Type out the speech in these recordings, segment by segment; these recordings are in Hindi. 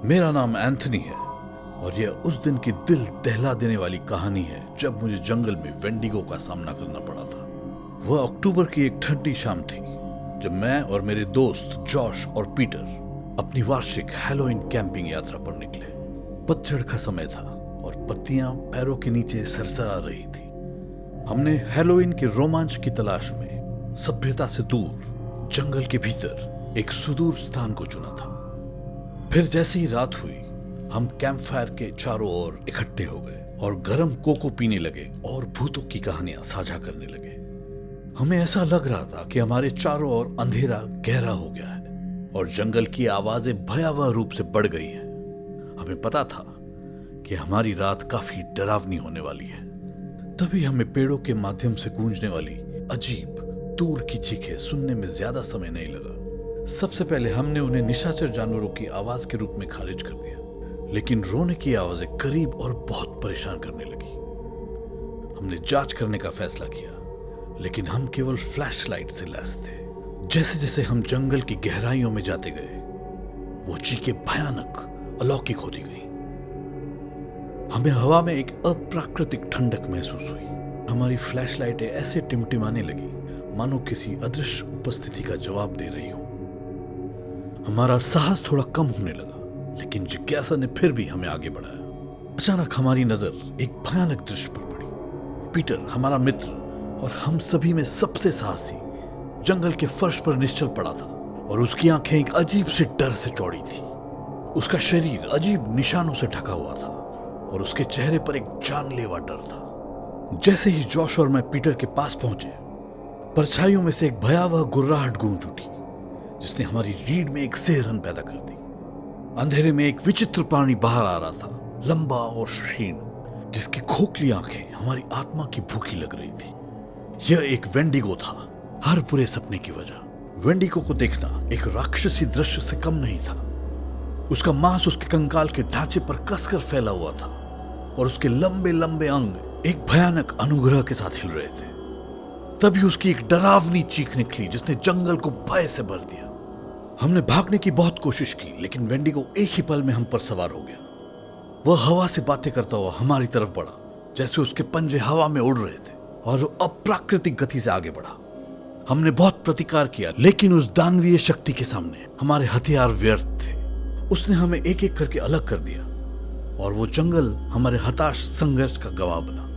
मेरा नाम एंथनी है और यह उस दिन की दिल दहला देने वाली कहानी है जब मुझे जंगल में वेंडिगो का सामना करना पड़ा था। वह अक्टूबर की एक ठंडी शाम थी जब मैं और मेरे दोस्त जॉश और पीटर अपनी वार्षिक हैलोवीन कैंपिंग यात्रा पर निकले। पतझड़ का समय था और पत्तियां पैरों के नीचे सरसरा रही थी। हमने हैलोवीन के रोमांच की तलाश में सभ्यता से दूर जंगल के भीतर एक सुदूर स्थान को चुना था। फिर जैसे ही रात हुई हम कैंप फायर के चारों ओर इकट्ठे हो गए और गर्म कोको पीने लगे और भूतों की कहानियां साझा करने लगे। हमें ऐसा लग रहा था कि हमारे चारों ओर अंधेरा गहरा हो गया है और जंगल की आवाजें भयावह रूप से बढ़ गई हैं। हमें पता था कि हमारी रात काफी डरावनी होने वाली है। तभी हमें पेड़ों के माध्यम से गूंजने वाली अजीब दूर की चीखें सुनने में ज्यादा समय नहीं लगा। सबसे पहले हमने उन्हें निशाचर जानवरों की आवाज के रूप में खारिज कर दिया, लेकिन रोने की आवाजें करीब और बहुत परेशान करने लगी। हमने जांच करने का फैसला किया, लेकिन हम केवल फ्लैशलाइट से लैस थे। जैसे जैसे हम जंगल की गहराइयों में जाते गए वो चीखें भयानक अलौकिक होती गई। हमें हवा में एक अप्राकृतिक ठंडक महसूस हुई। हमारी फ्लैशलाइटें ऐसे टिमटिमाने लगी मानो किसी अदृश्य उपस्थिति का जवाब दे रही हो। हमारा साहस थोड़ा कम होने लगा, लेकिन जिज्ञासा ने फिर भी हमें आगे बढ़ाया। अचानक हमारी नजर एक भयानक दृश्य पर पड़ी। पीटर, हमारा मित्र और हम सभी में सबसे साहसी, जंगल के फर्श पर निश्चल पड़ा था और उसकी आंखें एक अजीब से डर से चौड़ी थी। उसका शरीर अजीब निशानों से ढका हुआ था और उसके चेहरे पर एक जानलेवा डर था। जैसे ही जॉश और मैं पीटर के पास पहुंचे, परछाइयों में से एक भयावह गुर्राहट गूंज उठी जिसने हमारी रीढ़ में एक सिहरन पैदा कर दी। अंधेरे में एक विचित्र प्राणी बाहर आ रहा था, लंबा और क्षीण, जिसकी खोखली आंखें हमारी आत्मा की भूखी लग रही थी। यह एक वेंडिगो था, हर बुरे सपने की वजह। वेंडिगो को देखना एक राक्षसी दृश्य से कम नहीं था। उसका मांस उसके कंकाल के ढांचे पर कसकर फैला हुआ था और उसके लंबे लंबे अंग एक भयानक अनुग्रह के साथ हिल रहे थे। तभी उसकी एक डरावनी चीख निकली जिसने जंगल को भय से भर दिया। हमने भागने की बहुत कोशिश की, लेकिन वेंडिगो एक ही पल में हम पर सवार हो गया। वह हवा से बातें करता हुआ हमारी तरफ बढ़ा, जैसे उसके पंजे हवा में उड़ रहे थे, और वो अप्राकृतिक गति से आगे बढ़ा। हमने बहुत प्रतिकार किया, लेकिन उस दानवीय शक्ति के सामने हमारे हथियार व्यर्थ थे। उसने हमें एक एक करके अलग कर दिया और वो जंगल हमारे हताश संघर्ष का गवाह बना।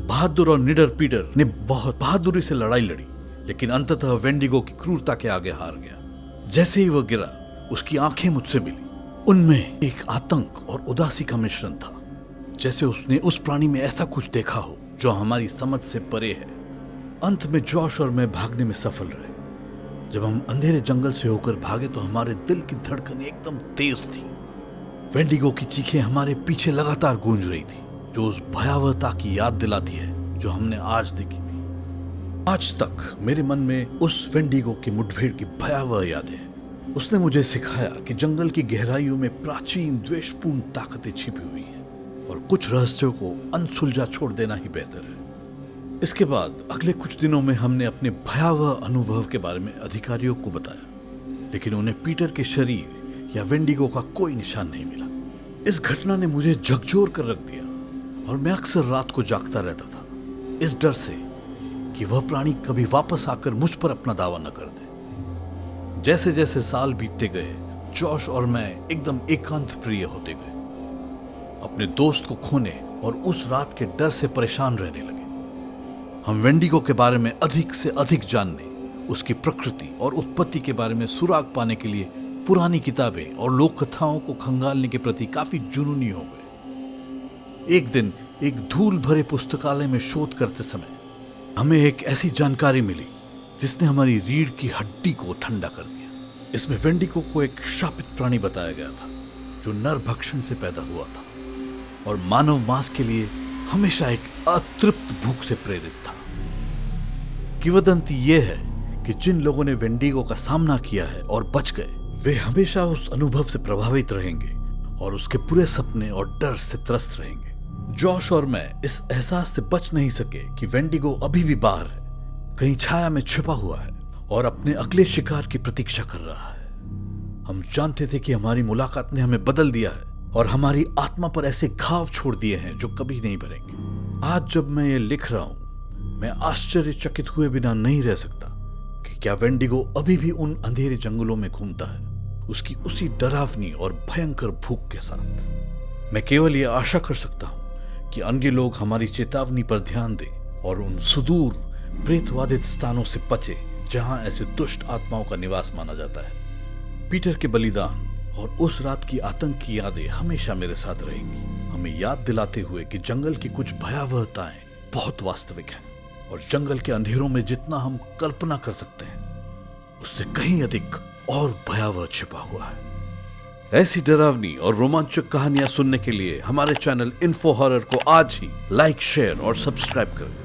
बहादुर और निडर पीटर ने बहुत बहादुरी से लड़ाई लड़ी, लेकिन अंततः वेंडिगो की क्रूरता के आगे हार गया। जैसे ही वह गिरा, उसकी आंखें मुझसे मिली। उनमें एक आतंक और उदासी का मिश्रण था, जैसे उसने उस प्राणी में ऐसा कुछ देखा हो जो हमारी समझ से परे है। अंत में जॉश और मैं भागने में सफल रहे। जब हम अंधेरे जंगल से होकर भागे तो हमारे दिल की धड़कन एकदम तेज थी। वेंडिगो की चीखें हमारे पीछे लगातार गूंज रही थी, जो उस भयावहता की याद दिलाती है जो हमने आज देखी थी। आज तक मेरे मन में उस वेंडिगो की मुठभेड़ की भयावह यादें। उसने मुझे सिखाया कि जंगल की गहराइयों में प्राचीन द्वेषपूर्ण ताकतें छिपी हुई हैं और कुछ रहस्यों को अनसुलझा छोड़ देना ही बेहतर है। इसके बाद अगले कुछ दिनों में हमने अपने भयावह अनुभव के बारे में अधिकारियों को बताया, लेकिन उन्हें पीटर के शरीर या वेंडिगो का कोई निशान नहीं मिला। इस घटना ने मुझे झकझोर कर रख दिया और मैं अक्सर रात को जागता रहता था, इस डर से कि वह प्राणी कभी वापस आकर मुझ पर अपना दावा न कर दे। जैसे जैसे साल बीतते गए, जॉश और मैं एकदम एकांत प्रिय होते गए। अपने दोस्त को खोने और उस रात के डर से परेशान रहने लगे। हम वेंडिगो के बारे में अधिक से अधिक जानने, उसकी प्रकृति और उत्पत्ति के बारे में सुराग पाने के लिए पुरानी किताबें और लोक कथाओं को खंगालने के प्रति काफी जुनूनी हो गए। एक दिन एक धूल भरे पुस्तकालय में शोध करते समय हमें एक ऐसी जानकारी मिली जिसने हमारी रीढ़ की हड्डी को ठंडा कर दिया। इसमें वेंडिगो को एक शापित प्राणी बताया गया था जो नर भक्षण से पैदा हुआ था और मानव मांस के लिए हमेशा एक अतृप्त भूख से प्रेरित था। किंवदंती यह है कि जिन लोगों ने वेंडिगो का सामना किया है और बच गए, वे हमेशा उस अनुभव से प्रभावित रहेंगे और उसके पूरे सपने और डर से त्रस्त रहेंगे। जॉश और मैं इस एहसास से बच नहीं सके कि वेंडिगो अभी भी बाहर है, कहीं छाया में छिपा हुआ है और अपने अगले शिकार की प्रतीक्षा कर रहा है। हम जानते थे कि हमारी मुलाकात ने हमें बदल दिया है और हमारी आत्मा पर ऐसे घाव छोड़ दिए हैं जो कभी नहीं भरेंगे। आज जब मैं ये लिख रहा हूं, मैं आश्चर्यचकित हुए बिना नहीं रह सकता कि क्या वेंडिगो अभी भी उन अंधेरे जंगलों में घूमता है, उसकी उसी डरावनी और भयंकर भूख के साथ। मैं केवल ये आशा कर सकता हूं कि अन्य लोग हमारी चेतावनी पर ध्यान दें और उन सुदूर प्रेतवादित स्थानों से बचे जहां ऐसे दुष्ट आत्माओं का निवास माना जाता है। पीटर के बलिदान और उस रात की आतंक की यादें हमेशा मेरे साथ रहेंगी, हमें याद दिलाते हुए कि जंगल की कुछ भयावहताएं बहुत वास्तविक हैं और जंगल के अंधेरों में जितना हम कल्पना कर सकते हैं उससे कहीं अधिक और भयावह छिपा हुआ है। ऐसी डरावनी और रोमांचक कहानियां सुनने के लिए हमारे चैनल इन्फो हॉरर को आज ही लाइक, शेयर और सब्सक्राइब करें।